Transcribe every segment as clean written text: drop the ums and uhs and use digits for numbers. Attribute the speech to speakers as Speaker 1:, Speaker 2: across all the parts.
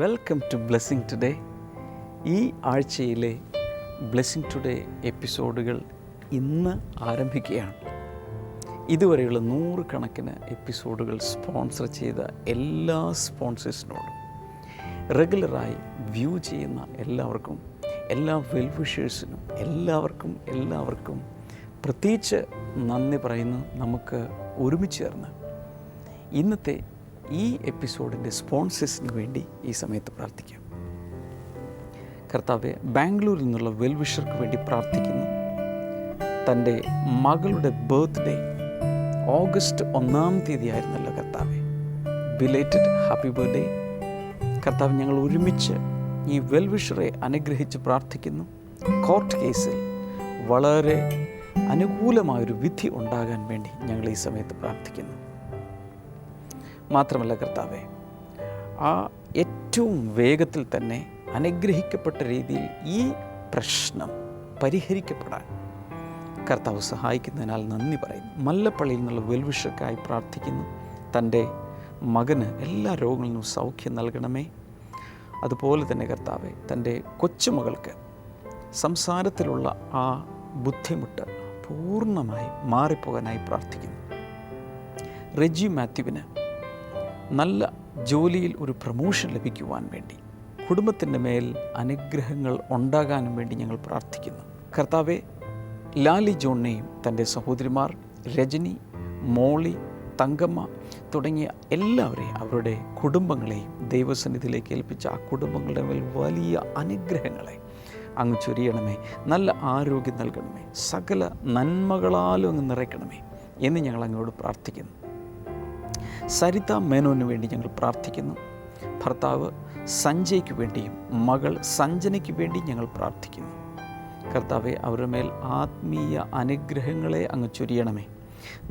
Speaker 1: Welcome to blessing today. ഈ ആഴ്ചയിലെ blessing today എപ്പിസോഡുകൾ ഇന്ന് ആരംഭിക്കുകയാണ്. ഇതുവരെയുള്ള 100 കണക്കിന് എപ്പിസോഡുകൾ സ്പോൺസർ ചെയ്ത എല്ലാ സ്പോൺസേഴ്സിനോടും റെഗുലറായി വ്യൂ ചെയ്യുന്ന എല്ലാവർക്കും, എല്ലാ വെൽവിഷേഴ്സിനും എല്ലാവർക്കും പ്രത്യേകിച്ച് നന്ദി പറയുന്നു. നമുക്ക് ഒരുമിച്ച് ചേർന്ന് ഇന്നത്തെ ഈ എപ്പിസോഡിൻ്റെ സ്പോൺസേഴ്സിന് വേണ്ടി ഈ സമയത്ത് പ്രാർത്ഥിക്കാം. കർത്താവെ, ബാംഗ്ലൂരിൽ നിന്നുള്ള വെൽവിഷർക്ക് വേണ്ടി പ്രാർത്ഥിക്കുന്നു. തൻ്റെ മകളുടെ ബർത്ത്ഡേ ഓഗസ്റ്റ് 1 ആയിരുന്നല്ലോ കർത്താവെ. ബിലേറ്റഡ് ഹാപ്പി ബർത്ത്ഡേ കർത്താവ്. ഞങ്ങൾ ഒരുമിച്ച് ഈ വെൽവിഷറെ അനുഗ്രഹിച്ച് പ്രാർത്ഥിക്കുന്നു. കോർട്ട് കേസിൽ വളരെ അനുകൂലമായൊരു വിധി ഉണ്ടാകാൻ വേണ്ടി ഞങ്ങൾ ഈ സമയത്ത് പ്രാർത്ഥിക്കുന്നു. മാത്രമല്ല കർത്താവെ, ആ ഏറ്റവും വേഗത്തിൽ തന്നെ അനുഗ്രഹിക്കപ്പെട്ട രീതിയിൽ ഈ പ്രശ്നം പരിഹരിക്കപ്പെടാൻ കർത്താവ് സഹായിക്കുന്നതിനാൽ നന്ദി പറയുന്നു. മല്ലപ്പള്ളിയിൽ നിന്നുള്ള വെൽവിഷർക്കായി പ്രാർത്ഥിക്കുന്നു. തൻ്റെ മകന് എല്ലാ രോഗങ്ങളിൽ നിന്നും സൗഖ്യം നൽകണമേ. അതുപോലെ തന്നെ കർത്താവെ, തൻ്റെ കൊച്ചുമകൾക്ക് സംസാരത്തിലുള്ള ആ ബുദ്ധിമുട്ട് പൂർണ്ണമായി മാറിപ്പോകാനായി പ്രാർത്ഥിക്കുന്നു. റെജി മാത്യുവിന് നല്ല ജോലിയിൽ ഒരു പ്രമോഷൻ ലഭിക്കുവാൻ വേണ്ടി, കുടുംബത്തിൻ്റെ മേൽ അനുഗ്രഹങ്ങൾ ഉണ്ടാകാനും വേണ്ടി ഞങ്ങൾ പ്രാർത്ഥിക്കുന്നു. കർത്താവെ, ലാലി ജോണിനെയും തൻ്റെ സഹോദരിമാർ രജനി, മോളി, തങ്കമ്മ തുടങ്ങിയ എല്ലാവരെയും, അവരുടെ കുടുംബങ്ങളെയും ദൈവസന്നിധിയിലേക്ക് ഏൽപ്പിച്ച ആ കുടുംബങ്ങളുടെ മേൽ വലിയ അനുഗ്രഹങ്ങളെ അങ്ങ് ചൊരിയണമേ. നല്ല ആരോഗ്യം നൽകണമേ. സകല നന്മകളാലും അങ്ങ് നിറയ്ക്കണമേ എന്ന് ഞങ്ങൾ അങ്ങോട് പ്രാർത്ഥിക്കുന്നു. സരിത മേനോന് വേണ്ടി ഞങ്ങൾ പ്രാർത്ഥിക്കുന്നു. ഭർത്താവ് സഞ്ജയ്ക്ക് വേണ്ടിയും മകൾ സഞ്ജനയ്ക്ക് വേണ്ടി ഞങ്ങൾ പ്രാർത്ഥിക്കുന്നു. കർത്താവെ, അവരുടെ മേൽ ആത്മീയ അനുഗ്രഹങ്ങളെ അങ്ങ് ചൊരിയണമേ.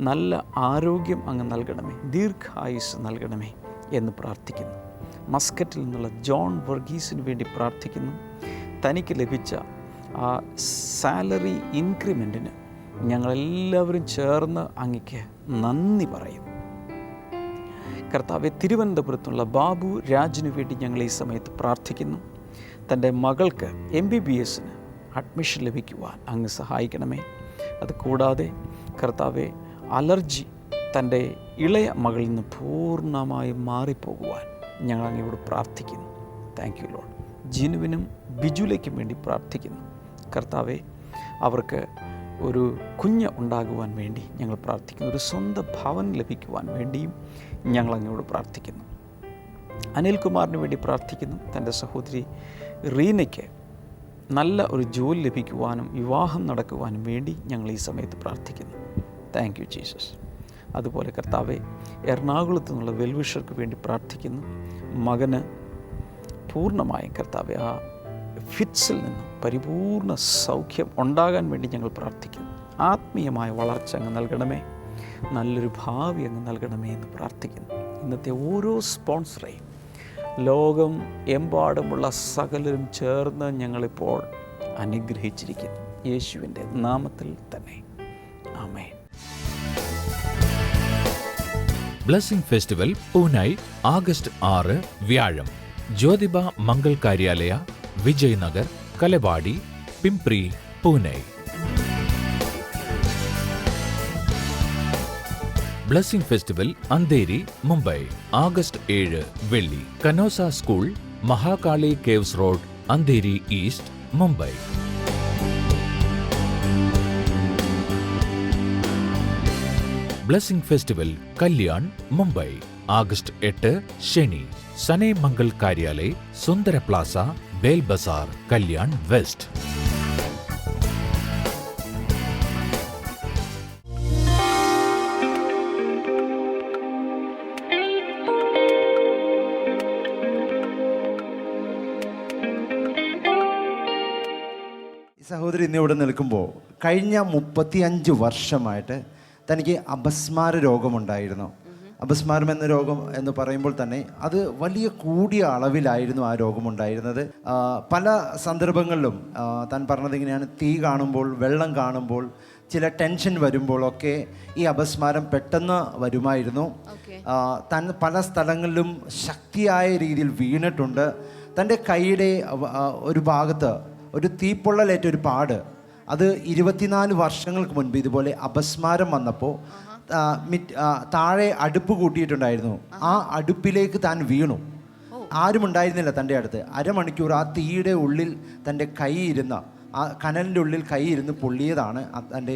Speaker 1: നല്ല ആരോഗ്യം അങ്ങ് നൽകണമേ. ദീർഘായുസ് നൽകണമേ എന്ന് പ്രാർത്ഥിക്കുന്നു. മസ്കറ്റിൽ നിന്നുള്ള ജോൺ വർഗീസിന് വേണ്ടി പ്രാർത്ഥിക്കുന്നു. തനിക്ക് ലഭിച്ച ആ സാലറി ഇൻക്രിമെൻറ്റിന് ഞങ്ങളെല്ലാവരും ചേർന്ന് അങ്ങയ്ക്ക് നന്ദി പറയുന്നു. കർത്താവെ, തിരുവനന്തപുരത്തുള്ള ബാബു രാജിനു വേണ്ടി ഞങ്ങൾ ഈ സമയത്ത് പ്രാർത്ഥിക്കുന്നു. തൻ്റെ മകൾക്ക് MBBS അഡ്മിഷൻ ലഭിക്കുവാൻ അങ്ങ് സഹായിക്കണമേ. അതുകൂടാതെ കർത്താവെ, അലർജി തൻ്റെ ഇളയ മകളിൽ നിന്ന് പൂർണ്ണമായും മാറിപ്പോകുവാൻ ഞങ്ങൾ അങ്ങയോട് പ്രാർത്ഥിക്കുന്നു. Thank you lord. ജിനുവിനും ബിജുലയ്ക്കും വേണ്ടി പ്രാർത്ഥിക്കുന്നു. കർത്താവെ, അവർക്ക് ഒരു കുഞ്ഞ് ഉണ്ടാകുവാൻ വേണ്ടി ഞങ്ങൾ പ്രാർത്ഥിക്കുന്നു. ഒരു സ്വന്തം ഭവൻ ലഭിക്കുവാൻ വേണ്ടിയും ഞങ്ങൾ അങ്ങോട് പ്രാർത്ഥിക്കുന്നു. അനിൽകുമാറിന് വേണ്ടി പ്രാർത്ഥിക്കുന്നു. തൻ്റെ സഹോദരി റീനയ്ക്ക് നല്ല ഒരു ജോലി ലഭിക്കുവാനും വിവാഹം നടക്കുവാനും വേണ്ടി ഞങ്ങൾ ഈ സമയത്ത് പ്രാർത്ഥിക്കുന്നു. Thank you Jesus. അതുപോലെ കർത്താവെ, എറണാകുളത്തു നിന്നുള്ള വെൽവിഷർക്ക് വേണ്ടി പ്രാർത്ഥിക്കുന്നു. മകന് പൂർണ്ണമായും കർത്താവെ, ആ ഫിറ്റ്സിൽ നിന്ന് പരിപൂർണ സൗഖ്യം ഉണ്ടാകാൻ വേണ്ടി ഞങ്ങൾ പ്രാർത്ഥിക്കുന്നു. ആത്മീയമായ വളർച്ച അങ്ങ് നൽകണമേ. നല്ലൊരു ഭാവി അങ്ങ് നൽകണമേ എന്ന് പ്രാർത്ഥിക്കുന്നു. ഇന്നത്തെ ഓരോ സ്പോൺസറേയും ലോകം എമ്പാടുമുള്ള സകലരും ചേർന്ന് ഞങ്ങളിപ്പോൾ അനുഗ്രഹിച്ചിരിക്കുന്നു. യേശുവിൻ്റെ നാമത്തിൽ തന്നെ ആമേൻ.
Speaker 2: ബ്ലെസ്സിംഗ് ഫെസ്റ്റിവൽ പൂനായി ആഗസ്റ്റ് 6 വ്യാഴം. Jyotiba Mangal Karyalaya, Vijay Nagar, Kalewadi, Pimpri, Pune. Blessing Festival Andheri, Mumbai August 7 വെള്ളി. Canossa School, Mahakali Caves Road, Andheri East, Mumbai. Blessing Festival Kalyan, Mumbai August 8 ശനി. Sane Mangal Karyalaya, Sundara Plaza, Bel Bazar, Kalyan West.
Speaker 3: സഹോദരി ഇന്നിവിടെ നിൽക്കുമ്പോൾ കഴിഞ്ഞ 35 വർഷമായിട്ട് തനിക്ക് അപസ്മാര രോഗമുണ്ടായിരുന്നു. അപസ്മാരം എന്ന രോഗം എന്ന് പറയുമ്പോൾ തന്നെ അത് വലിയ കൂടിയ അളവിലായിരുന്നു ആ രോഗമുണ്ടായിരുന്നത്. പല സന്ദർഭങ്ങളിലും താൻ പറഞ്ഞത് ഇങ്ങനെയാണ്: തീ കാണുമ്പോൾ, വെള്ളം കാണുമ്പോൾ ചില ടെൻഷൻ വരുമ്പോഴൊക്കെ ഈ അപസ്മാരം പെട്ടെന്ന് വരുമായിരുന്നു. താൻ പല സ്ഥലങ്ങളിലും ശക്തിയായ രീതിയിൽ വീണിട്ടുണ്ട്. തൻ്റെ കൈയുടെ ഒരു ഭാഗത്ത് ഒരു തീപ്പൊള്ളലേറ്റ ഒരു പാട്, അത് 24 വർഷങ്ങൾക്ക് മുൻപ് ഇതുപോലെ അപസ്മാരം വന്നപ്പോൾ താഴെ അടുപ്പ് കൂട്ടിയിട്ടുണ്ടായിരുന്നു. ആ അടുപ്പിലേക്ക് താൻ വീണു. ആരും ഉണ്ടായിരുന്നില്ല തൻ്റെ അടുത്ത്. അരമണിക്കൂർ ആ തീയുടെ ഉള്ളിൽ തൻ്റെ കൈ ഇരുന്ന, ആ കനലിൻ്റെ ഉള്ളിൽ കൈ ഇരുന്ന് പൊള്ളിയതാണ് തൻ്റെ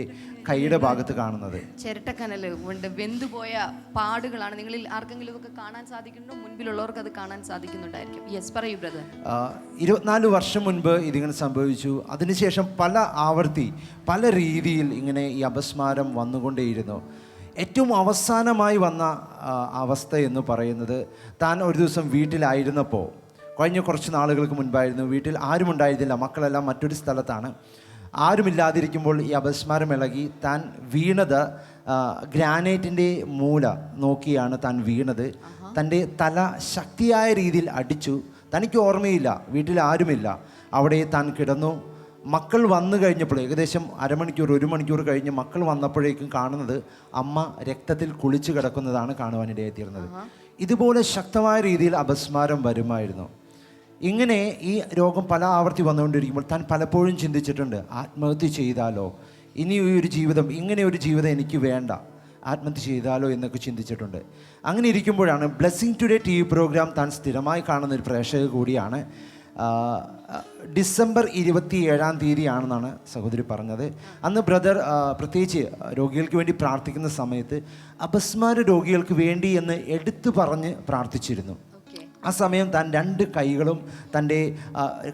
Speaker 3: കൈയുടെ ഭാഗത്ത് കാണുന്നത്.
Speaker 4: ചിരട്ടക്കനൽ കൊണ്ട് വെന്തുപോയ പാടുകളാണ്. നിങ്ങളിൽ ആർക്കെങ്കിലും ഒക്കെ കാണാൻ സാധിക്കുന്നുണ്ടോ? മുൻപിലുള്ളവർക്ക് അത് കാണാൻ സാധിക്കുന്നുണ്ടായിരിക്കും. യെസ്, പറയൂ ബ്രദർ.
Speaker 3: 24 വർഷം മുൻപ് ഇതിങ്ങനെ സംഭവിച്ചു. അതിനുശേഷം പല ആവർത്തി പല രീതിയിൽ ഇങ്ങനെ ഈ അപസ്മാരം വന്നുകൊണ്ടേയിരുന്നു. ഏറ്റവും അവസാനമായി വന്ന അവസ്ഥ എന്ന് പറയുന്നത്, താൻ ഒരു ദിവസം വീട്ടിലായിരുന്നപ്പോൾ, കഴിഞ്ഞ കുറച്ച് നാളുകൾക്ക് മുൻപായിരുന്നു, വീട്ടിൽ ആരും ഉണ്ടായിരുന്നില്ല, മക്കളെല്ലാം മറ്റൊരു സ്ഥലത്താണ്. ആരുമില്ലാതിരിക്കുമ്പോൾ ഈ അപസ്മാരം ഇളകി താൻ വീണത് ഗ്രാനൈറ്റിൻ്റെ മൂല നോക്കിയാണ് താൻ വീണത്. തൻ്റെ തല ശക്തിയായ രീതിയിൽ അടിച്ചു. തനിക്ക് ഓർമ്മയില്ല, വീട്ടിൽ ആരുമില്ല. അവിടെ താൻ കിടന്നു. മക്കൾ വന്നു കഴിഞ്ഞപ്പോൾ ഏകദേശം അരമണിക്കൂർ 1 മണിക്കൂർ കഴിഞ്ഞ് മക്കൾ വന്നപ്പോഴേക്കും കാണുന്നത് അമ്മ രക്തത്തിൽ കുളിച്ച് കിടക്കുന്നതാണ് കാണുവാനിടയായിത്തീർന്നത്. ഇതുപോലെ ശക്തമായ രീതിയിൽ അപസ്മാരം വരുമായിരുന്നു. ഇങ്ങനെ ഈ രോഗം പല ആവർത്തി വന്നുകൊണ്ടിരിക്കുമ്പോൾ താൻ പലപ്പോഴും ചിന്തിച്ചിട്ടുണ്ട്, ആത്മഹത്യ ചെയ്താലോ, ഇനി ഈ ഒരു ജീവിതം, ഇങ്ങനെ ഒരു ജീവിതം എനിക്ക് വേണ്ട, ആത്മഹത്യ ചെയ്താലോ എന്നൊക്കെ ചിന്തിച്ചിട്ടുണ്ട്. അങ്ങനെ ഇരിക്കുമ്പോഴാണ് ബ്ലെസ്സിങ് ടുഡേ TV പ്രോഗ്രാം താൻ സ്ഥിരമായി കാണുന്ന ഒരു പ്രേക്ഷക കൂടിയാണ്. ഡിസംബർ 27-ാം തീയതിയാണെന്നാണ് സഹോദരി പറഞ്ഞത്. അന്ന് ബ്രദർ പ്രത്യേകിച്ച് രോഗികൾക്ക് വേണ്ടി പ്രാർത്ഥിക്കുന്ന സമയത്ത് അപസ്മാര രോഗികൾക്ക് വേണ്ടി എന്ന് എടുത്തു പറഞ്ഞ് പ്രാർത്ഥിച്ചിരുന്നു. ആ സമയം താൻ 2 കൈകളും തൻ്റെ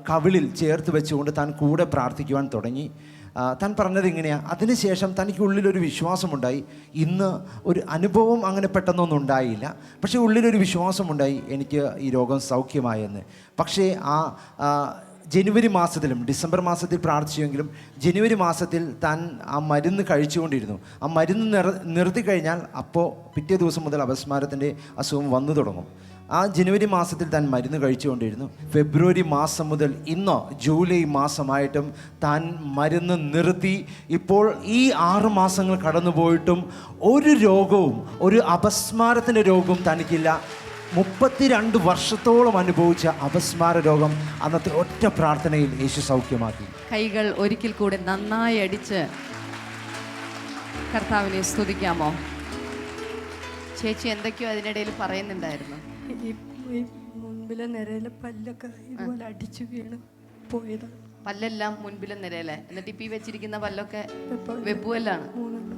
Speaker 3: കവിളിൽ ചേർത്ത് വെച്ചുകൊണ്ട് താൻ കൂടെ പ്രാർത്ഥിക്കുവാൻ തുടങ്ങി. താൻ പറഞ്ഞത് ഇങ്ങനെയാണ്, അതിനുശേഷം തനിക്കുള്ളിലൊരു വിശ്വാസമുണ്ടായി. ഇന്ന് ഒരു അനുഭവം അങ്ങനെ പെട്ടെന്നൊന്നും ഉണ്ടായില്ല, പക്ഷേ ഉള്ളിലൊരു വിശ്വാസമുണ്ടായി എനിക്ക് ഈ രോഗം സൗഖ്യമായെന്ന്. പക്ഷേ ജനുവരി മാസത്തിലും ഡിസംബർ മാസത്തിൽ പ്രാർത്ഥിച്ചുവെങ്കിലും ജനുവരി മാസത്തിൽ താൻ ആ മരുന്ന് കഴിച്ചുകൊണ്ടിരുന്നു. ആ മരുന്ന് നിർത്തി കഴിഞ്ഞാൽ അപ്പോൾ പിറ്റേ ദിവസം മുതൽ അപസ്മാരത്തിൻ്റെ അസുഖം വന്നു തുടങ്ങും. ആ ജനുവരി മാസത്തിൽ താൻ മരുന്ന് കഴിച്ചുകൊണ്ടിരുന്നു. ഫെബ്രുവരി മാസം മുതൽ ഇന്ന് ജൂലൈ മാസമായിട്ടും താൻ മരുന്ന് നിർത്തി. ഇപ്പോൾ ഈ 6 മാസങ്ങൾ കടന്നുപോയിട്ടും ഒരു രോഗവും, ഒരു അപസ്മാരത്തിൻ്റെ രോഗവും തനിക്കില്ല. 32 വർഷത്തോളം അനുഭവിച്ച അപസ്മാര രോഗം അന്നത്തെ ഒറ്റ പ്രാർത്ഥനയിൽ യേശു സൗഖ്യമാക്കി.
Speaker 4: കൈകൾ ഒരിക്കൽ കൂടെ നന്നായി അടിച്ച് കർത്താവിനെ സ്തുതിക്കാമോ? ചേച്ചി എന്തൊക്കെയോ അതിനിടയിൽ പറയുന്നുണ്ടായിരുന്നു.
Speaker 5: ഈ മുൻപിലെ നിരയിലെ പല്ലൊക്കെ ഇതുപോലെ അടിച്ചു വീണ് പോയതാണ്.
Speaker 4: പല്ലെല്ലാം മുൻപിലെ നിരയിലെ, എന്നിട്ട് ഇപ്പം ഈ വെച്ചിരിക്കുന്ന പല്ലൊക്കെ വെപ്പുവല്ലാണ്.
Speaker 5: 3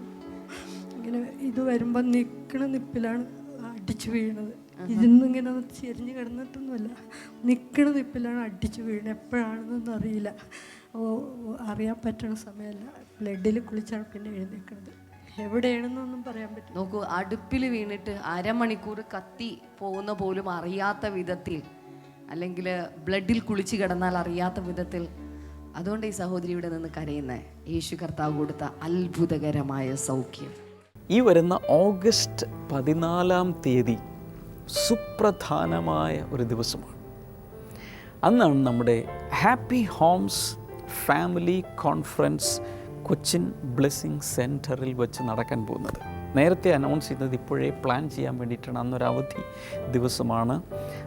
Speaker 5: ഇങ്ങനെ ഇത് വരുമ്പോൾ നിൽക്കണ നിപ്പിലാണ് അടിച്ചു വീണത്. ഇരുന്നിങ്ങനെ ചെരിഞ്ഞ് കിടന്നിട്ടൊന്നുമല്ല, നിൽക്കണ നിപ്പിലാണ് അടിച്ചു വീണത്. എപ്പോഴാണെന്നൊന്നും അറിയില്ല, അറിയാൻ പറ്റണ സമയമല്ല. ബ്ലഡിൽ കുളിച്ചാണ് പിന്നെ എഴുന്നേക്കുന്നത്. എവിടെയാണെന്നൊന്നും പറയാൻ പറ്റില്ല.
Speaker 4: നോക്കൂ, അടുപ്പിൽ വീണിട്ട് അരമണിക്കൂർ കത്തി പോകുന്ന പോലും അറിയാത്ത വിധത്തിൽ, അല്ലെങ്കിൽ ബ്ലഡിൽ കുളിച്ച് കിടന്നാൽ അറിയാത്ത വിധത്തിൽ. അതുകൊണ്ട് ഈ സഹോദരി ഇവിടെ നിന്ന് കരയുന്നത് യേശു കർത്താവ് കൊടുത്ത അത്ഭുതകരമായ സൗഖ്യം.
Speaker 1: ഈ വരുന്ന ഓഗസ്റ്റ് 14-ാം തീയതി സുപ്രധാനമായ ഒരു ദിവസമാണ്. അന്നാണ് നമ്മുടെ happy Homes Family conference Cochin blessing സെൻറ്ററിൽ വെച്ച് നടക്കാൻ പോകുന്നത്. നേരത്തെ അനൗൺസ് ചെയ്തത് ഇപ്പോഴേ പ്ലാൻ ചെയ്യാൻ വേണ്ടിയിട്ടാണ്. അന്നൊരു അവധി ദിവസമാണ്.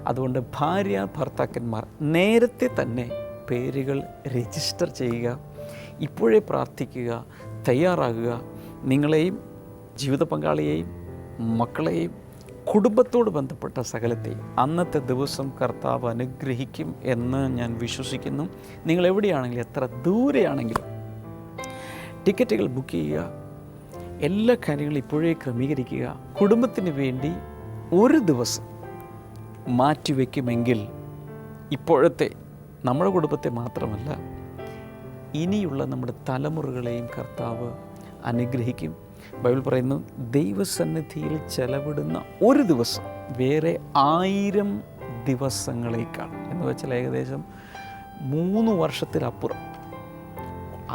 Speaker 1: അതുകൊണ്ട് ഭാര്യ ഭർത്താക്കന്മാർ നേരത്തെ തന്നെ പേരുകൾ രജിസ്റ്റർ ചെയ്യുക, ഇപ്പോഴേ പ്രാർത്ഥിക്കുക, തയ്യാറാകുക. നിങ്ങളെയും ജീവിത പങ്കാളിയെയും മക്കളെയും കുടുംബത്തോട് ബന്ധപ്പെട്ട സകലത്തെയും അന്നത്തെ ദിവസം കർത്താവ് അനുഗ്രഹിക്കും എന്ന് ഞാൻ വിശ്വസിക്കുന്നു. നിങ്ങൾ എവിടെയാണെങ്കിലും, എത്ര ദൂരെയാണെങ്കിലും ടിക്കറ്റുകൾ ബുക്ക് ചെയ്യുക. എല്ലാ കാര്യങ്ങളും ഇപ്പോഴേ ക്രമീകരിക്കുക. കുടുംബത്തിന് വേണ്ടി ഒരു ദിവസം മാറ്റിവെക്കുമെങ്കിൽ ഇപ്പോഴത്തെ നമ്മുടെ കുടുംബത്തെ മാത്രമല്ല, ഇനിയുള്ള നമ്മുടെ തലമുറകളെയും കർത്താവ് അനുഗ്രഹിക്കും. ബൈബിൾ പറയുന്നു, ദൈവസന്നിധിയിൽ ചെലവിടുന്ന ഒരു ദിവസം വേറെ 1000 ദിവസങ്ങളേക്കാൾ, എന്ന് വെച്ചാൽ ഏകദേശം 3 വർഷത്തിലപ്പുറം,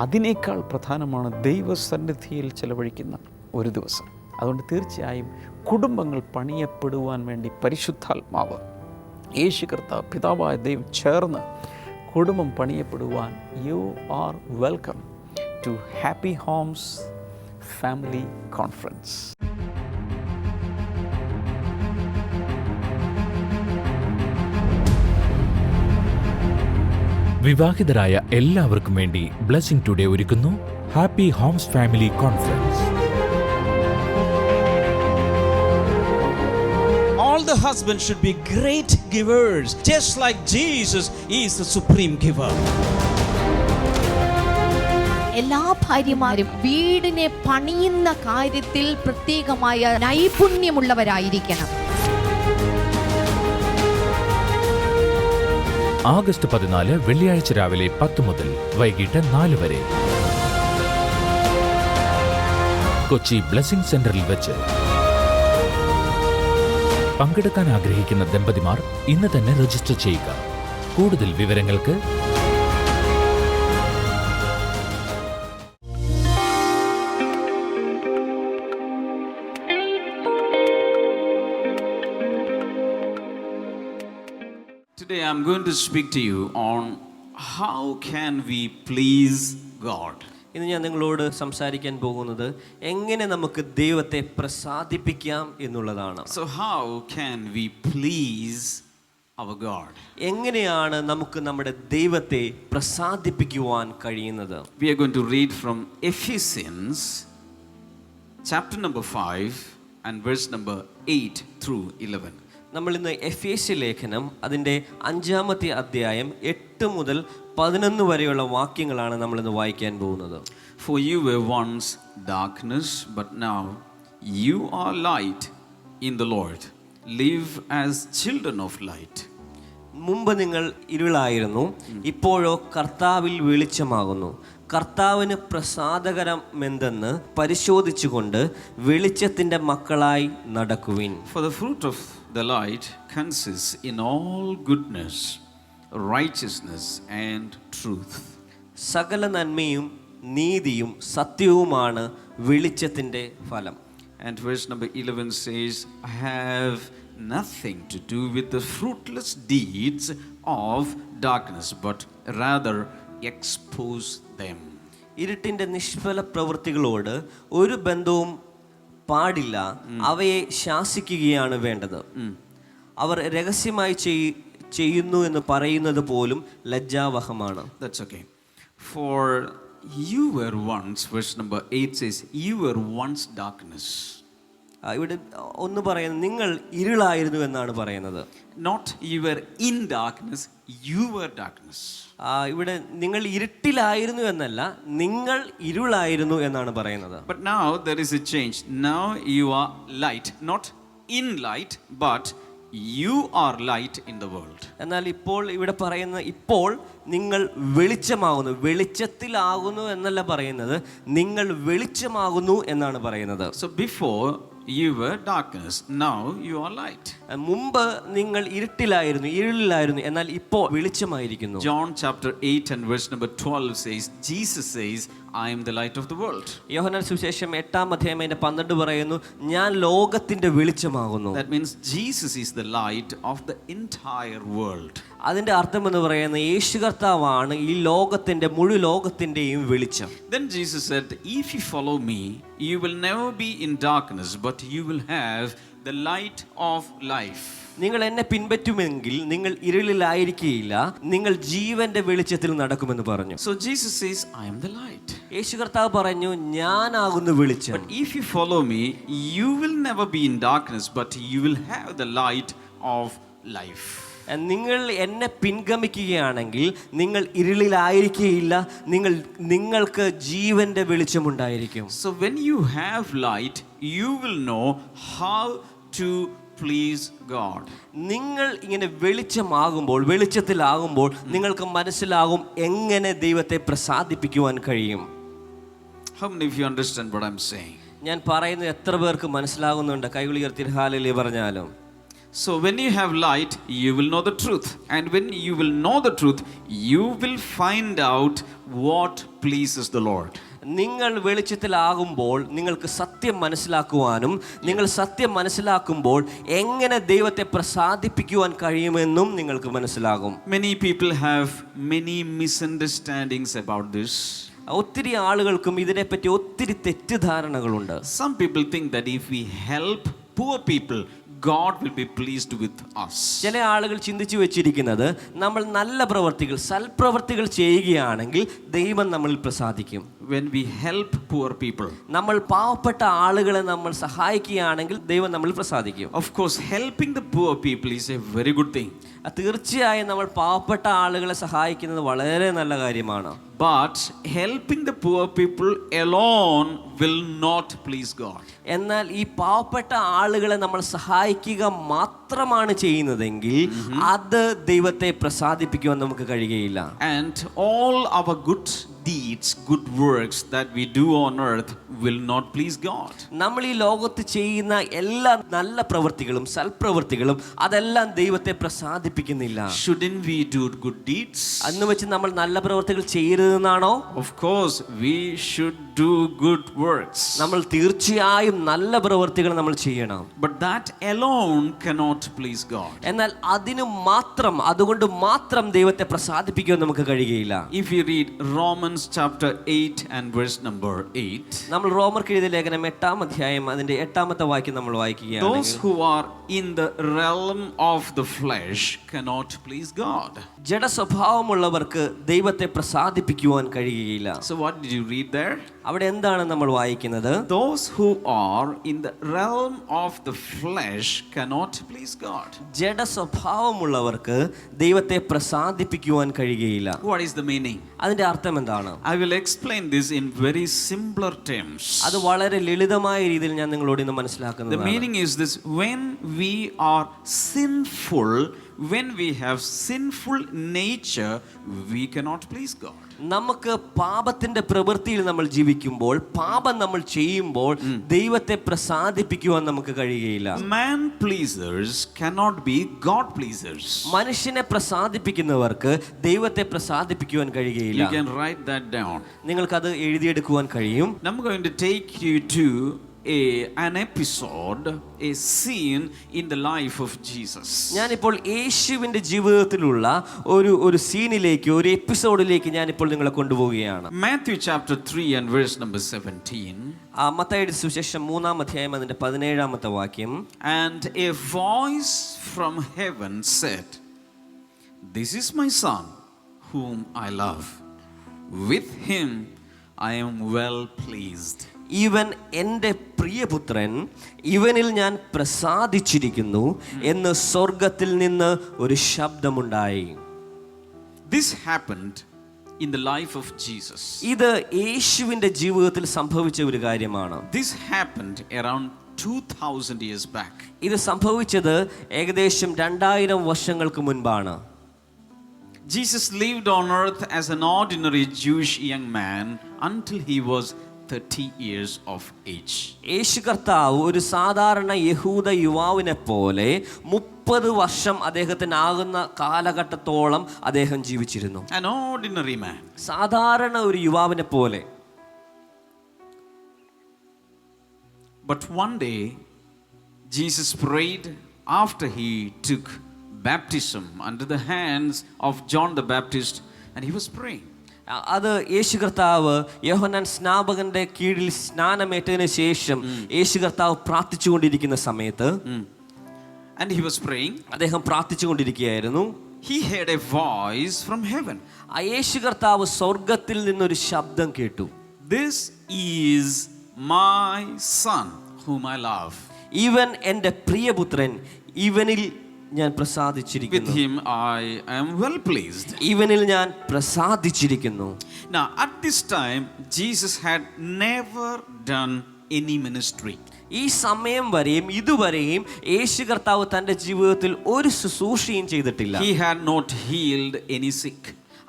Speaker 1: അതിനേക്കാൾ പ്രധാനമാണ് ദൈവസന്നിധിയിൽ ചെലവഴിക്കുന്ന ഒരു ദിവസം. അതുകൊണ്ട് തീർച്ചയായും കുടുംബങ്ങൾ പണിയപ്പെടുവാൻ വേണ്ടി പരിശുദ്ധാത്മാവ്, യേശു കർത്താവ്, പിതാവായ ദൈവം ചേർന്ന് കുടുംബം പണിയപ്പെടുവാൻ you are welcome to to Happy Homes Family Conference.
Speaker 2: വിവാഹിതരായ എല്ലാവർക്കും വേണ്ടി ബ്ലെസ്സിംഗ് ടുഡേ ഒരുക്കുന്നു Happy Homes Family Conference.
Speaker 6: All the husbands should be great givers, just like Jesus is the supreme giver.
Speaker 4: എല്ലാ ഭാര്യമാരും വീടിനെ പണിയുന്ന കാര്യത്തിൽ പ്രത്യേകമായ നൈപുണ്യമുള്ളവരായിരിക്കണം.
Speaker 2: ആഗസ്റ്റ് 14 വെള്ളിയാഴ്ച രാവിലെ 10 മുതൽ വൈകിട്ട് 4 വരെ കൊച്ചി ബ്ലെസ്സിംഗ് സെന്ററിൽ വെച്ച്. പങ്കെടുക്കാൻ ആഗ്രഹിക്കുന്ന ദമ്പതിമാർ ഇന്ന് തന്നെ രജിസ്റ്റർ ചെയ്യുക. കൂടുതൽ വിവരങ്ങൾക്ക്
Speaker 7: Today I'm going to speak to you on how can we please God.
Speaker 8: ഇന്ന് ഞാൻ നിങ്ങളോട് സംസാരിക്കാൻ പോകുന്നത് എങ്ങനെ നമുക്ക് ദൈവത്തെ പ്രസാദിപ്പിക്കാം എന്നുള്ളതാണ്.
Speaker 7: So how can we please our God?
Speaker 8: എങ്ങനെയാണ് നമുക്ക് നമ്മുടെ ദൈവത്തെ പ്രസാദിപ്പിക്കുവാൻ കഴിയുന്നത്?
Speaker 7: We are going to read from Ephesians chapter number 5 and verse number 8 through 11.
Speaker 8: നമ്മൾ ഇന്ന് എഫേസ്യ ലേഖനം അതിൻ്റെ 5-ാമത്തെ അധ്യായം 8 മുതൽ 11 വരെയുള്ള വാക്യങ്ങളാണ് നമ്മളിന്ന് വായിക്കാൻ പോകുന്നത്.
Speaker 7: For you were once darkness, but now you are light in the Lord. Live as children of light.
Speaker 8: മുമ്പ് നിങ്ങൾ ഇരുളായിരുന്നു, ഇപ്പോഴോ കർത്താവിൽ വെളിച്ചമാകുന്നു. കർത്താവിന് പ്രസാദകരമെന്തെന്ന് പരിശോധിച്ചുകൊണ്ട് വെളിച്ചത്തിൻ്റെ മക്കളായി നടക്കുവിൻ.
Speaker 7: For the fruit of the light consists in all goodness, righteousness and truth.
Speaker 8: സകല നന്മയും നീതിയും സത്യവുമാണ് വെളിച്ചത്തിൻ്റെ ഫലം.
Speaker 7: And verse number 11 says, have nothing to do with the fruitless deeds of darkness, but rather expose them.
Speaker 8: ഇരുട്ടിൻ്റെ നിഷ്ഫല പ്രവൃത്തികളോട് ഒരു ബന്ധവും പാടില്ല, അവയെ ശാസിക്കുകയാണ് വേണ്ടത്. അവർ രഹസ്യമായി ചെയ്യുന്നു എന്ന് പറയുന്നത് പോലും ലജ്ജാവഹമാണ്.
Speaker 7: That's okay. For you were once, verse number 8 says, you were once darkness.
Speaker 8: ഇവിടെ ഒന്ന് പറയുന്നത് നിങ്ങൾ ഇരുളായിരുന്നു എന്നാണ് പറയുന്നത്.
Speaker 7: Not you were in darkness, you were darkness.
Speaker 8: ഇവിടെ നിങ്ങൾ ഇരുട്ടിലായിരുന്നു എന്നല്ല, നിങ്ങൾ ഇരുളായിരുന്നു എന്നാണ് പറയുന്നത്.
Speaker 7: But now there is a change. Now you are light, not in light, but you are light in the world.
Speaker 8: എന്നാൽ ഇപ്പോൾ ഇവിടെ പറയുന്ന ഇപ്പോൾ നിങ്ങൾ വെളിച്ചമാകുന്നു, വെളിച്ചത്തിലാകുന്നു എന്നല്ല പറയുന്നത്, നിങ്ങൾ വെളിച്ചമാകുന്നു എന്നാണ് പറയുന്നത്.
Speaker 7: So before you were darkness, now you are light.
Speaker 8: മുമ്പ് നിങ്ങൾ ഇരുട്ടിലായിരുന്നു, ഇരുളിലായിരുന്നു, എന്നാൽ ഇപ്പോൾ വെളിച്ചമായിരിക്കുന്നു.
Speaker 7: John chapter 8 and verse number 12 says, Jesus says, I am the light of the world.
Speaker 8: യോഹന്നാൻ സുവിശേഷം 8-ാം അധ്യായം 12 പറയുന്നു, ഞാൻ ലോകത്തിന്റെ വെളിച്ചമാകുന്നു.
Speaker 7: That means Jesus is the light of the entire world.
Speaker 8: അതിന്റെ അർത്ഥം എന്ന് പറയുന്നത് യേശു കർത്താവാണ് ഈ ലോകത്തിന്റെ മുഴു ലോകത്തിന്റെയും വെളിച്ചം.
Speaker 7: Then Jesus said, if you follow me, you will never be in darkness, but you will have the light of life.
Speaker 8: നിങ്ങൾ എന്നെ പിൻപറ്റുമെങ്കിൽ നിങ്ങൾ ഇരുളിലായിരിക്കുകയില്ല, നിങ്ങൾ ജീവന്റെ വെളിച്ചത്തിൽ നടക്കുമെന്ന് പറഞ്ഞു.
Speaker 7: So Jesus says, I am the light.
Speaker 8: യേശു കർത്താവ് പറഞ്ഞു, ഞാനാകുന്നു വെളിച്ചം.
Speaker 7: But if you follow me, you will never be in darkness, but you will have the light of life.
Speaker 8: നിങ്ങൾ എന്നെ പിൻഗമിക്കുകയാണെങ്കിൽ നിങ്ങൾ ഇരുളിലായിരിക്കുകയില്ല, നിങ്ങൾക്ക് ജീവന്റെ വെളിച്ചമുണ്ടായിരിക്കും.
Speaker 7: So when you have light, you will know how to please God.
Speaker 8: നിങ്ങൾ ഇങ്ങനെ വെളിച്ചമാകുമ്പോൾ, വെളിച്ചത്തിലാകുമ്പോൾ നിങ്ങൾക്ക് മനസ്സിലാകും എങ്ങനെ ദൈവത്തെ പ്രസാദിപ്പിക്കുവാൻ കഴിയും.
Speaker 7: How many of you understand what I'm saying?
Speaker 8: ഞാൻ പറയുന്നത് എത്ര പേർക്ക് മനസ്സിലാകുന്നുണ്ട്? കൈകൾ ഉയർത്തി ഹല്ലേലൂയ പറഞ്ഞാലും.
Speaker 7: So when you have light, you will know the truth. And when you will know the truth, you will find out what pleases the Lord.
Speaker 8: നിങ്ങൾ വെളിച്ചത്തിലാകുമ്പോൾ നിങ്ങൾക്ക് സത്യം മനസ്സിലാക്കുവാനും, നിങ്ങൾ സത്യം മനസ്സിലാക്കുമ്പോൾ എങ്ങനെ ദൈവത്തെ പ്രസാദിപ്പിക്കുവാൻ കഴിയുമെന്നും നിങ്ങൾക്ക് മനസ്സിലാകും.
Speaker 7: Many people have many misunderstandings about this.
Speaker 8: ഒത്തിരി ആളുകൾക്കും ഇതിനെപ്പറ്റി ഒത്തിരി തെറ്റിദ്ധാരണകളുണ്ട്.
Speaker 7: Some people think that if we help poor people, God will be pleased with us.
Speaker 8: ചില ആളുകൾ ചിന്തിച്ചു വെച്ചിരിക്കുന്നത് നമ്മൾ നല്ല പ്രവർത്തികൾ, സൽപ്രവർത്തികൾ ചെയ്യുകയാണെങ്കിൽ ദൈവം നമ്മളിൽ പ്രസാദിക്കും.
Speaker 7: When we help poor people,
Speaker 8: നമ്മൾ പാവപ്പെട്ട ആളുകളെ നമ്മൾ സഹായിക്കുകയാണെങ്കിൽ ദൈവം നമ്മളിൽ പ്രസാദിക്കും.
Speaker 7: of course, helping the poor people is a very good thing.
Speaker 8: തീർച്ചയായും നമ്മൾ പാവപ്പെട്ട ആളുകളെ സഹായിക്കുന്നത് വളരെ നല്ല കാര്യമാണ്.
Speaker 7: But helping the poor people alone will not please God.
Speaker 8: എന്നാൽ ഈ പാവപ്പെട്ട ആളുകളെ നമ്മൾ സഹായിക്കുക മാത്രമാണ് ചെയ്യുന്നതെങ്കിൽ അത് ദൈവത്തെ പ്രസാദിപ്പിക്കുവാൻ നമുക്ക് കഴിയുകയില്ല.
Speaker 7: And all our good deeds, good works that we do on earth will not please God.
Speaker 8: നമ്മൾ ഈ ലോകത്ത് ചെയ്യുന്ന എല്ലാ നല്ല പ്രവൃത്തികളും സൽപ്രവൃത്തികളും അതെല്ലാം ദൈവത്തെ പ്രസാദിപ്പിക്കുന്നില്ല.
Speaker 7: Shouldn't we do good deeds?
Speaker 8: അന്ന് വെച്ച് നമ്മൾ നല്ല പ്രവൃത്തികൾ ചെയ്യരുതെന്നാണോ?
Speaker 7: Of course, we should do good works.
Speaker 8: നമ്മൾ തീർച്ചയായും നല്ല പ്രവൃത്തികൾ നമ്മൾ ചെയ്യണം.
Speaker 7: But that alone cannot please God.
Speaker 8: എന്നാൽ അതിന് മാത്രം, അതുകൊണ്ട് മാത്രം ദൈവത്തെ പ്രസാദിപ്പിക്കുവാൻ നമുക്ക് കഴിയുകയില്ല.
Speaker 7: If you read Romans chapter 8 and verse number 8,
Speaker 8: നമ്മൾ റോമർക്ക് എഴുതിയ ലേഖനം 8-ാം അധ്യായം അതിന്റെ 8-ാമത്തെ വാക്യം നമ്മൾ
Speaker 7: those
Speaker 8: വായിക്കുകയാണെങ്കിൽ,
Speaker 7: who are in the realm of the flesh cannot please God.
Speaker 8: ജഡസ്വഭാവമുള്ളവർക്ക് ദൈവത്തെ പ്രസാദിപ്പിക്കുവാൻ കഴിയുകയില്ല.
Speaker 7: So what did you read there?
Speaker 8: അവിടെ എന്താണ് നമ്മൾ വായിക്കുന്നത്?
Speaker 7: Those who are in the realm of the flesh cannot please God.
Speaker 8: ജഡസ്വഭാവമുള്ളവർക്ക് ദൈവത്തെ പ്രസാദിപ്പിക്കുവാൻ കഴിയുകയില്ല.
Speaker 7: What is the meaning?
Speaker 8: അതിന്റെ അർത്ഥം എന്താണ്?
Speaker 7: I will explain this in very simpler terms.
Speaker 8: അത് വളരെ ലളിതമായ രീതിയിൽ ഞാൻ നിങ്ങളോട് ഇന്ന്
Speaker 7: The
Speaker 8: മനസ്സിലാക്കുന്നത്.
Speaker 7: meaning is this: when we are sinful, when we have sinful nature, we cannot please God.
Speaker 8: നമുക്ക് പാപത്തിന്റെ പ്രവൃത്തിയിൽ നമ്മൾ ജീവിക്കുമ്പോൾ, പാപം നമ്മൾ ചെയ്യുമ്പോൾ ദൈവത്തെ പ്രസാദിപ്പിക്കുവാൻ നമുക്ക് കഴിയുകയില്ല.
Speaker 7: Man pleasers cannot be God pleasers.
Speaker 8: മനുഷ്യനെ പ്രസാദിപ്പിക്കുന്നവർക്ക് ദൈവത്തെ പ്രസാദിപ്പിക്കുവാൻ കഴിയുകയില്ല.
Speaker 7: You can write that down.
Speaker 8: നിങ്ങൾക്കത് എഴുതിയെടുക്കുവാൻ കഴിയും.
Speaker 7: I'm going to take you to an episode, a scene in the life of Jesus.
Speaker 8: ഞാനിപ്പോൾ യേശുവിന്റെ ജീവിതത്തിലുള്ള ഒരു സീനിലേക്ക്, ഒരു എപ്പിസോഡിലേക്ക് ഞാനിപ്പോൾ നിങ്ങളെ കൊണ്ടുപോവുകയാണ്.
Speaker 7: Matthew chapter 3 and verse number 17.
Speaker 8: മത്തായിയുടെ സുവിശേഷം 3-ാം അധ്യായം അതിന്റെ 17-ാമത്തെ വാക്യം.
Speaker 7: And a voice from heaven said, "This is my son, whom I love. With him I am well pleased."
Speaker 8: ഇവൻ എൻ്റെ പ്രിയപുത്രൻ, ഇവനിൽ ഞാൻ പ്രസാദിച്ചിരിക്കുന്നു എന്ന് സ്വർഗത്തിൽ നിന്ന് ഒരു ശബ്ദമുണ്ടായി.
Speaker 7: This happened in the life of Jesus.
Speaker 8: ഇത് യേശുവിൻ്റെ ജീവിതത്തിൽ സംഭവിച്ച ഒരു കാര്യമാണ്.
Speaker 7: This happened around 2000 years back.
Speaker 8: ഇത് സംഭവിച്ചത് ഏകദേശം 2000 വർഷങ്ങൾക്ക് മുൻപാണ്.
Speaker 7: Jesus lived on earth as an ordinary Jewish young man until he was 30 years of age.
Speaker 8: യേശു കർത്താവ് ഒരു സാധാരണ യഹൂദ യുവാവിനെ പോലെ 30 വർഷം അദ്ദേഹത്തിനാകുന്ന കാലഘട്ടത്തോളം അദ്ദേഹം ജീവിച്ചിരുന്നു.
Speaker 7: An ordinary man.
Speaker 8: സാധാരണ ഒരു യുവാവിനെ പോലെ.
Speaker 7: But one day Jesus prayed after he took baptism under the hands of John the Baptist, and he was praying.
Speaker 8: അത് യേശു കർത്താവ് യോഹന്നാൻ സ്നാപകന്റെ കീഴിൽ സ്നാനമേറ്റതിന് ശേഷം യേശു കർത്താവ് പ്രാർത്ഥിച്ചുകൊണ്ടിരിക്കുന്ന സമയത്ത്,
Speaker 7: and he was praying,
Speaker 8: അദ്ദേഹം പ്രാർത്ഥിച്ചുകൊണ്ടിരിക്കുകയായിരുന്നു.
Speaker 7: he heard a voice from heaven.
Speaker 8: ആ യേശു കർത്താവ് സ്വർഗത്തിൽ നിന്നൊരു ശബ്ദം കേട്ടു.
Speaker 7: "This is my son, whom I love.
Speaker 8: ഇവൻ എൻ്റെ പ്രിയപുത്രൻ, ഇവനിൽ ഞാൻ
Speaker 7: With
Speaker 8: പ്രസാദിച്ചിരിക്കുന്നു.
Speaker 7: him I am well pleased."
Speaker 8: ഇവനിൽ ഞാൻ പ്രസാദിച്ചിരിക്കുന്നു.
Speaker 7: Now, at this time, Jesus had never done any ministry.
Speaker 8: ഈ സമയം വരെയും ഇതുവരെയും യേശു കർത്താവ് തൻ്റെ ജീവിതത്തിൽ ഒരു ശുശ്രൂഷയും ചെയ്തിട്ടില്ല.
Speaker 7: He had not healed any sick.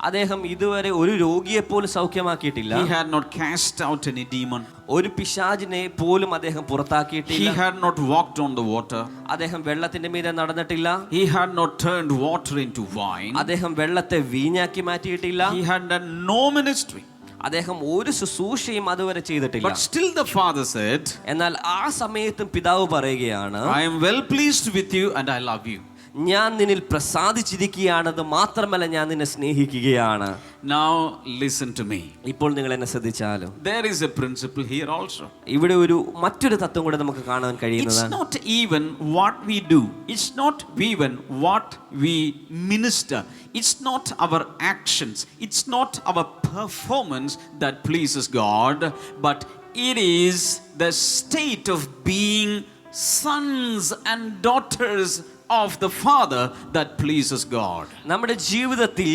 Speaker 8: അദ്ദേഹം ഇതുവരെ ഒരു രോഗിയെ പോലും സൗഖ്യമാക്കിയിട്ടില്ല.
Speaker 7: He had not cast out any demon.
Speaker 8: ഒരു പിശാചിനെ പോലും അദ്ദേഹം
Speaker 7: He
Speaker 8: പുറത്താക്കിയിട്ടില്ല.
Speaker 7: had not walked on the water.
Speaker 8: അദ്ദേഹം വെള്ളത്തിന്റെ മീതെ നടന്നിട്ടില്ല.
Speaker 7: He had not turned water into wine.
Speaker 8: അദ്ദേഹം വെള്ളത്തെ വീഞ്ഞാക്കി മാറ്റിയിട്ടില്ല.
Speaker 7: He had done no ministry.
Speaker 8: അദ്ദേഹം ഒരു ശുശ്രൂഷയും അതുവരെ ചെയ്തിട്ടില്ല.
Speaker 7: But still the father said,
Speaker 8: എന്നാൽ ആ സമയത്തും പിതാവ് പറയുകയാണ്,
Speaker 7: "I am well pleased with you and I love you."
Speaker 8: ഞാൻ നിന്നിൽ പ്രസാദിച്ചിരിക്കുകയാണെന്ന് മാത്രമല്ല, ഞാൻ നിന്നെ സ്നേഹിക്കുകയാണ്.
Speaker 7: Now listen to me.
Speaker 8: ഇപ്പോൾ നിങ്ങൾ എന്നെ ശ്രദ്ധിച്ചാലും
Speaker 7: There is a principle here also.
Speaker 8: ഇവിടെ മറ്റൊരു തത്വം കൂടെ നമുക്ക് കാണാൻ
Speaker 7: It's
Speaker 8: കഴിയുന്നതാണ്.
Speaker 7: not even what we do. It's not even what we minister. It's not our actions. It's not our performance that pleases God, but it is the state of being sons and daughters of the Father that pleases God.
Speaker 8: നമ്മുടെ ജീവിതത്തിൽ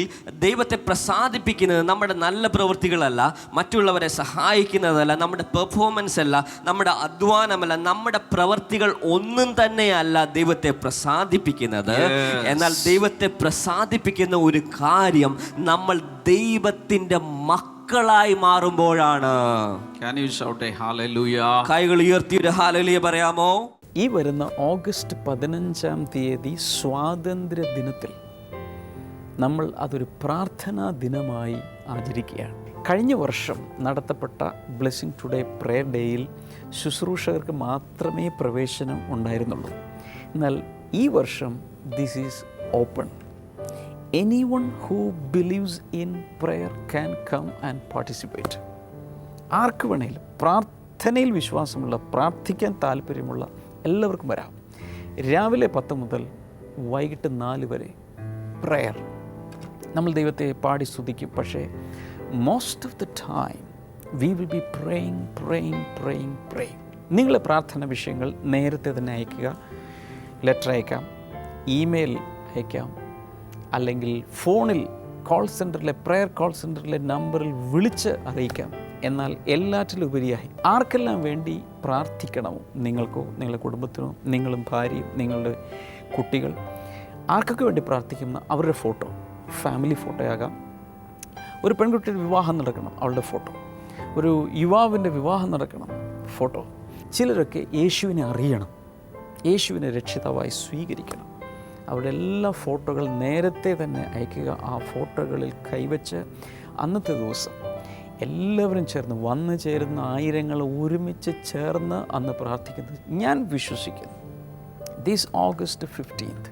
Speaker 8: ദൈവത്തെ പ്രസാദിപ്പിക്കുന്നത് നമ്മുടെ നല്ല പ്രവൃത്തികളല്ല, മറ്റുള്ളവരെ സഹായിക്കുന്നതല്ല, നമ്മുടെ performance അല്ല, നമ്മുടെ അധ്വാനമല്ല, നമ്മുടെ പ്രവൃത്തികൾ ഒന്നും തന്നെയല്ല ദൈവത്തെ പ്രസാദിപ്പിക്കുന്നത്. എന്നാൽ ദൈവത്തെ പ്രസാദിപ്പിക്കുന്ന ഒരു കാര്യം നമ്മൾ ദൈവത്തിൻ്റെ മക്കളായി മാറുമ്പോഴാണ്.
Speaker 7: Can you shout a hallelujah?
Speaker 8: കൈകൾ ഉയർത്തി ഒരു ഹല്ലേലൂയ പറയാമോ?
Speaker 1: ഈ വരുന്ന ഓഗസ്റ്റ് 15 സ്വാതന്ത്ര്യ ദിനത്തിൽ നമ്മൾ അതൊരു പ്രാർത്ഥനാ ദിനമായി ആചരിക്കുകയാണ്. കഴിഞ്ഞ വർഷം നടത്തപ്പെട്ട ബ്ലെസ്സിങ് ടുഡേ പ്രെയർ ഡേയിൽ ശുശ്രൂഷകർക്ക് മാത്രമേ പ്രവേശനം ഉണ്ടായിരുന്നുള്ളൂ. എന്നാൽ ഈ വർഷം this is open. Anyone who believes in prayer can come and participate. ആർക്ക് വേണേലും പ്രാർത്ഥനയിൽ വിശ്വാസമുള്ള, പ്രാർത്ഥിക്കാൻ താല്പര്യമുള്ള എല്ലാവർക്കും വരാം. രാവിലെ 10 മുതൽ വൈകിട്ട് 4 വരെ പ്രെയർ. നമ്മൾ ദൈവത്തെ പാടി സ്തുതിക്കും, പക്ഷേ most of the time we will be praying. നിങ്ങളെ പ്രാർത്ഥന വിഷയങ്ങൾ നേരത്തെ തന്നെ അയക്കുക. ലെറ്റർ അയക്കാം, ഇമെയിൽ അയക്കാം, അല്ലെങ്കിൽ ഫോണിൽ പ്രെയർ കോൾ സെൻറ്ററിലെ നമ്പറിൽ വിളിച്ച് അറിയിക്കാം. എന്നാൽ എല്ലാറ്റിലും ഉപരിയായി ആർക്കെല്ലാം വേണ്ടി പ്രാർത്ഥിക്കണമോ, നിങ്ങൾക്കോ നിങ്ങളുടെ കുടുംബത്തിനോ, നിങ്ങളും ഭാര്യയും നിങ്ങളുടെ കുട്ടികൾ, ആർക്കൊക്കെ വേണ്ടി പ്രാർത്ഥിക്കുന്ന അവരുടെ ഫോട്ടോ, ഫാമിലി ഫോട്ടോയാകാം. ഒരു പെൺകുട്ടിയുടെ വിവാഹം നടക്കണം, അവളുടെ ഫോട്ടോ. ഒരു യുവാവിൻ്റെ വിവാഹം നടക്കണം, ഫോട്ടോ. ചിലരൊക്കെ യേശുവിനെ അറിയണം, യേശുവിനെ രക്ഷിതാവായി സ്വീകരിക്കണം. അവരുടെ എല്ലാ ഫോട്ടോകൾ നേരത്തെ തന്നെ അയക്കുക. ആ ഫോട്ടോകളിൽ കൈവച്ച് അന്നത്തെ ദിവസം എല്ലാവരും ചേർന്ന് വന്നു ചേരുന്ന ആയിരങ്ങൾ ഒരുമിച്ച് ചേർന്ന് അന്ന് പ്രാർത്ഥിക്കുന്നത് ഞാൻ വിശ്വസിക്കുന്നു. This August 15th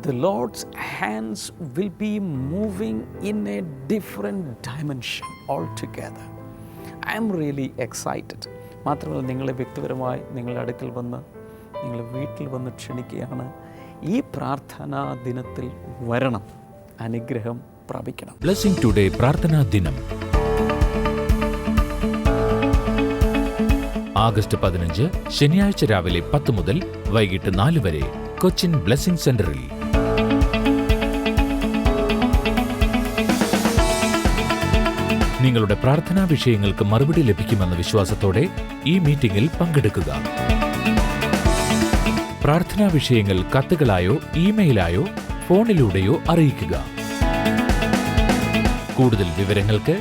Speaker 1: the Lord's hands will be moving in a different dimension altogether. I am really excited. മാത്രമല്ല, നിങ്ങളെ വ്യക്തിപരമായി നിങ്ങളുടെ അടുക്കൽ വന്ന് നിങ്ങളുടെ വീട്ടിൽ വന്ന് ക്ഷണിക്കുകയാണ്. ഈ പ്രാർത്ഥനാ ദിനത്തിൽ വരണം, അനുഗ്രഹം പ്രാപിക്കണം.
Speaker 2: ബ്ലെസ്സിംഗ് ടുഡേ പ്രാർത്ഥനാ ദിനം ആഗസ്റ്റ് 15 ശനിയാഴ്ച രാവിലെ 10 മുതൽ വൈകിട്ട് 4 വരെ കൊച്ചിൻ ബ്ലെസ്സിംഗ് സെന്ററിൽ. നിങ്ങളുടെ പ്രാർത്ഥനാ വിഷയങ്ങൾക്ക് മറുപടി ലഭിക്കുമെന്ന വിശ്വാസത്തോടെ ഈ മീറ്റിംഗിൽ പങ്കെടുക്കുക. പ്രാർത്ഥനാ വിഷയങ്ങൾ കത്തുകളായോ ഇമെയിലായോ ഫോണിലൂടെയോ അറിയിക്കുക. കൂടുതൽ വിവരങ്ങൾക്ക്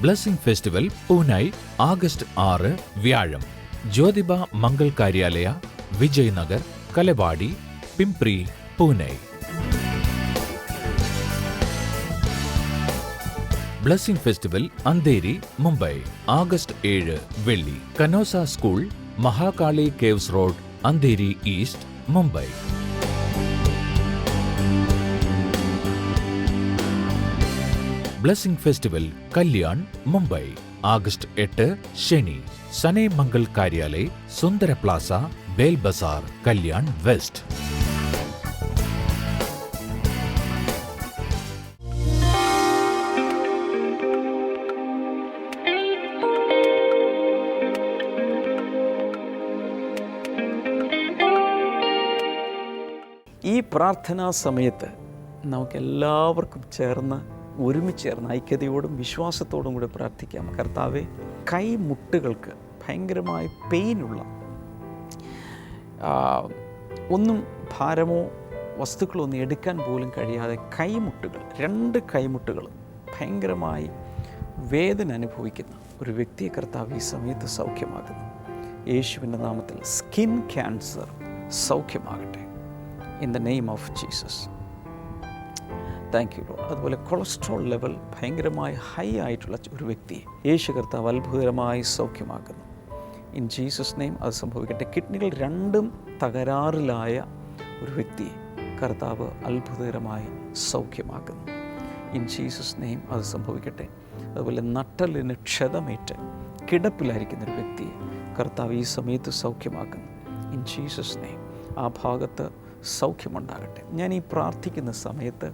Speaker 2: ബ്ലെസ്സിംഗ് ഫെസ്റ്റിവൽ പൂനായി ആഗസ്റ്റ് 6 വ്യാഴം. Jyotiba Mangal Karyalaya, Vijay Nagar, Kalewadi, Pimpri, Pune. Blessing Festival Andheri, Mumbai August 7 വെള്ളി. Canossa School, Mahakali Caves Road, Andheri East, Mumbai. Blessing Festival Kalyan, Mumbai August 8 ശനി. Sane Mangal Karyalaya, Sundara Plaza, Bel Bazar, Kalyan West.
Speaker 1: ഈ പ്രാർത്ഥനാ സമയത്ത് നമുക്കെല്ലാവർക്കും ചേർന്ന് ഒരുമിച്ച് ചേർന്ന് ഐക്യതയോടും വിശ്വാസത്തോടും കൂടി പ്രാർത്ഥിക്കാം. കർത്താവേ, കൈമുട്ടുകൾക്ക് ഭയങ്കരമായ പെയിനുള്ള, ഒന്നും ഭാരമോ വസ്തുക്കളോ ഒന്നും എടുക്കാൻ പോലും കഴിയാതെ കൈമുട്ടുകൾ, 2 കൈമുട്ടുകളും ഭയങ്കരമായി വേദന അനുഭവിക്കുന്ന ഒരു വ്യക്തിയെ കർത്താവ് ഈ സമയത്ത് സൗഖ്യമാകുന്നു. യേശുവിൻ്റെ നാമത്തിൽ സ്കിൻ ക്യാൻസർ സൗഖ്യമാകട്ടെ. In the name of Jesus. Thank you Lord. അതുപോലെ കൊളസ്ട്രോൾ ലെവൽ ഭയങ്കരമായി ഹൈ ആയിട്ടുള്ള ഒരു വ്യക്തിയെ യേശു കർത്താവ് അത്ഭുതകരമായി സൗഖ്യമാക്കുന്നു. ഇൻ ജീസസ് നെയിം അത് സംഭവിക്കട്ടെ. കിഡ്നികൾ രണ്ടും തകരാറിലായ ഒരു വ്യക്തിയെ കർത്താവ് അത്ഭുതകരമായി സൗഖ്യമാക്കുന്നു. ഇൻ ജീസസ് നെയിം അത് സംഭവിക്കട്ടെ. അതുപോലെ നട്ടലിന് ക്ഷതമേറ്റ് കിടപ്പിലായിരിക്കുന്ന ഒരു വ്യക്തിയെ കർത്താവ് ഈ സമയത്ത് സൗഖ്യമാക്കുന്നു. ഇൻ ജീസസ് നെയിം ആ ഭാഗത്ത് സൗഖ്യമുണ്ടാകട്ടെ. ഞാൻ ഈ പ്രാർത്ഥിക്കുന്ന സമയത്ത്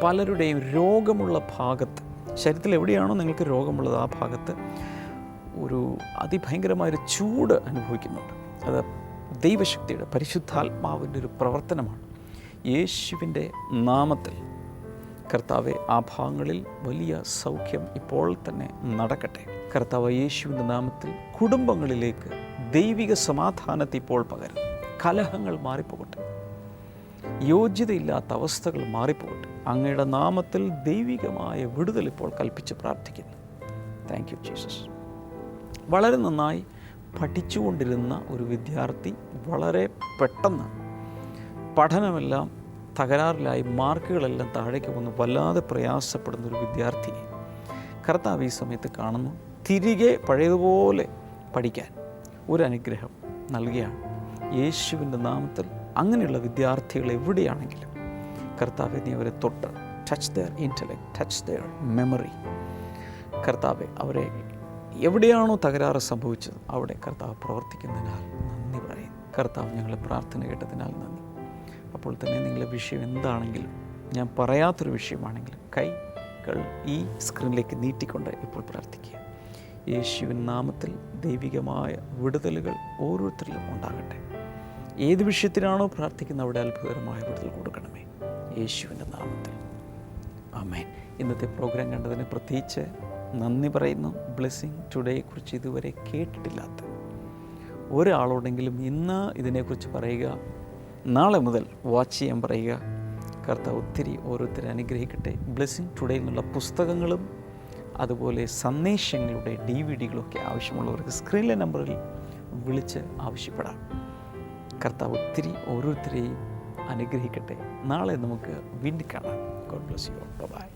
Speaker 1: പലരുടെയും രോഗമുള്ള ഭാഗത്ത്, ശരീരത്തിൽ എവിടെയാണോ നിങ്ങൾക്ക് രോഗമുള്ളത് ആ ഭാഗത്ത് ഒരു അതിഭയങ്കരമായൊരു ചൂട് അനുഭവിക്കുന്നുണ്ട്. അത് ദൈവശക്തിയുടെ പരിശുദ്ധാത്മാവിൻ്റെ ഒരു പ്രവർത്തനമാണ്. യേശുവിൻ്റെ നാമത്തിൽ കർത്താവെ ആ ഭാഗങ്ങളിൽ വലിയ സൗഖ്യം ഇപ്പോൾ തന്നെ നടക്കട്ടെ. കർത്താവ് യേശുവിൻ്റെ നാമത്തിൽ കുടുംബങ്ങളിലേക്ക് ദൈവിക സമാധാനത്തെ ഇപ്പോൾ പകരും. കലഹങ്ങൾ മാറിപ്പോകട്ടെ, യോഗ്യതയില്ലാത്ത അവസ്ഥകൾ മാറിപ്പോകട്ടെ. അങ്ങയുടെ നാമത്തിൽ ദൈവികമായ വിടുതൽ ഇപ്പോൾ കൽപ്പിച്ച് പ്രാർത്ഥിക്കുന്നു. Thank you Jesus. വളരെ നന്നായി പഠിച്ചുകൊണ്ടിരുന്ന ഒരു വിദ്യാർത്ഥി വളരെ പെട്ടെന്ന് പഠനമെല്ലാം തകരാറിലായി മാർക്കുകളെല്ലാം താഴേക്ക് വന്ന് വല്ലാതെ പ്രയാസപ്പെടുന്ന ഒരു വിദ്യാർത്ഥിയെ കർത്താവ് ഈ സമയത്ത് കാണുന്നു. തിരികെ പഴയതുപോലെ പഠിക്കാൻ ഒരു അനുഗ്രഹം നൽകുകയാണ് യേശുവിൻ്റെ നാമത്തിൽ. അങ്ങനെയുള്ള വിദ്യാർത്ഥികൾ എവിടെയാണെങ്കിലും കർത്താവെ നീ അവരെ തൊട്ട് touch their intellect, touch their memory. കർത്താവെ അവരെ എവിടെയാണോ തകരാറ് സംഭവിച്ചത് അവിടെ കർത്താവ് പ്രവർത്തിക്കുന്നതിനാൽ നന്ദി പറയുന്നു. കർത്താവ് ഞങ്ങളെ പ്രാർത്ഥന കേട്ടതിനാൽ നന്ദി. അപ്പോൾ തന്നെ നിങ്ങളുടെ വിഷയം എന്താണെങ്കിലും, ഞാൻ പറയാത്തൊരു വിഷയമാണെങ്കിലും കൈകൾ ഈ സ്ക്രീനിലേക്ക് നീട്ടിക്കൊണ്ട് ഇപ്പോൾ പ്രാർത്ഥിക്കുക. യേശുവിൻ നാമത്തിൽ ദൈവികമായ വിടുതലുകൾ ഓരോരുത്തരിലും ഉണ്ടാകട്ടെ. ഏത് വിഷയത്തിനാണോ പ്രാർത്ഥിക്കുന്നത് അവിടെ അത്ഭുതകരമായ വിടുതൽ കൊടുക്കണമേ യേശുവിൻ്റെ നാമത്തിൽ. ആമേൻ. ഇന്നത്തെ പ്രോഗ്രാം കണ്ടതിന് പ്രത്യേകിച്ച് നന്ദി പറയുന്നു. ബ്ലെസ്സിങ് ടുഡേയെക്കുറിച്ച് ഇതുവരെ കേട്ടിട്ടില്ലാത്ത ഒരാളോടെങ്കിലും ഇന്ന് ഇതിനെക്കുറിച്ച് പറയുക. നാളെ മുതൽ വാച്ച് ചെയ്യാൻ പറയുക. കർത്താവ് ഒത്തിരി ഓരോരുത്തരെ അനുഗ്രഹിക്കട്ടെ. ബ്ലെസ്സിങ് ടുഡേയിൽ നിന്നുള്ള പുസ്തകങ്ങളും അതുപോലെ സന്ദേശങ്ങളുടെ DVD-കളൊക്കെ ആവശ്യമുള്ളവർക്ക് സ്ക്രീനിലെ നമ്പറിൽ വിളിച്ച് ആവശ്യപ്പെടാം. കർത്താവ് ഒത്തിരി ഓരോരുത്തരെയും അനുഗ്രഹിക്കട്ടെ. നാളെ നമുക്ക് വീണ്ടും കാണാം. God bless you. ബൈ.